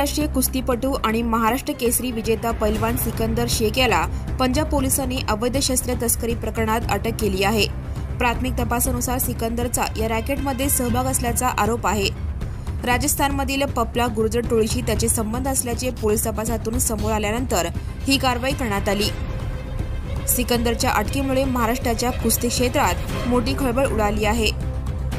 आंतरराष्ट्रीय कुस्तीपटू आणि महाराष्ट्र केसरी विजेता पैलवान सिकंदर शेख याला पंजाब पोलिसांनी अवैध शस्त्र तस्करी प्रकरणात अटक केली आहे। प्राथमिक तपासानुसार सिकंदरचा या रॅकेटमध्ये सहभाग असल्याचा आरोप आहे। राजस्थानमधील पपला गुर्जर टोळीशी त्याचे संबंध असल्याचे पोलीस तपासातून समोर आल्यानंतर ही कारवाई करण्यात आली। सिकंदरच्या अटकेमुळे महाराष्ट्राच्या कुस्ती क्षेत्रात मोठी खळबळ उडाली आहे।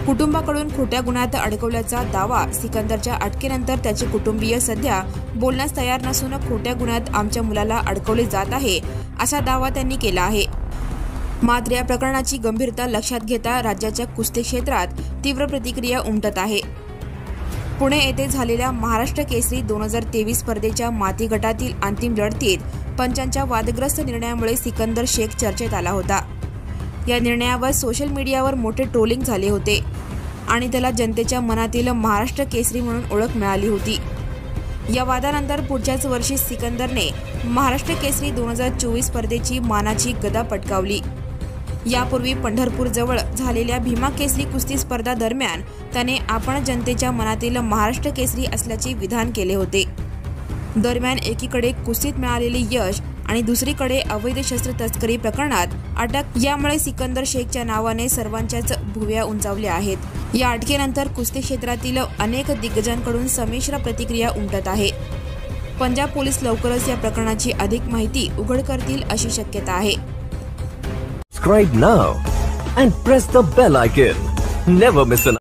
कुटुंबाकडून खोट्या गुन्ह्यात अडकवल्याचा दावा सिकंदरच्या अटकेनंतर त्याचे कुटुंबीय सध्या बोलण्यास तयार नसून खोट्या गुन्ह्यात आमच्या मुलाला अडकवले जात आहे असा दावा त्यांनी केला आहे। मात्र या प्रकरणाची गंभीरता लक्षात घेता राज्याच्या कुस्ती क्षेत्रात तीव्र प्रतिक्रिया उमटत आहे। पुणे येथे झालेल्या महाराष्ट्र केसरी 2023 स्पर्धेच्या माती गटातील अंतिम लढतीत पंचांच्या वादग्रस्त निर्णयामुळे सिकंदर शेख चर्चेत आला होता। या निर्णयावर सोशल मीडियावर मोठे ट्रोलिंग झाले होते आणि त्याला जनतेच्या मनातील महाराष्ट्र केसरी म्हणून ओळख मिळाली होती। या वादानंतर पुढच्याच वर्षी सिकंदरने महाराष्ट्र केसरी 2024 स्पर्धेची मानाची गदा पटकावली। यापूर्वी पंढरपूर जवळ झालेल्या भीमा केसरी कुस्ती स्पर्धा दरम्यान त्याने आपण जनतेच्या मनातील महाराष्ट्र केसरी असल्याचे विधान केले होते। दरम्यान एकीकडे कुस्तीत मिळालेले यश आणि दुसरीकडे अवैध शस्त्र तस्करी प्रकरणात अटक यामुळे सिकंदर शेखच्या नावाने सर्वांच्याच भुवया उंचावल्या आहेत। या अटकेनंतर कुस्ती क्षेत्रातील अनेक दिग्गजांकडून संमिश्र प्रतिक्रिया उमटत आहे। पंजाब पोलीस लवकरच या प्रकरणाची अधिक माहिती उघड करतील अशी शक्यता आहे। Subscribe now and press the bell icon. Never miss an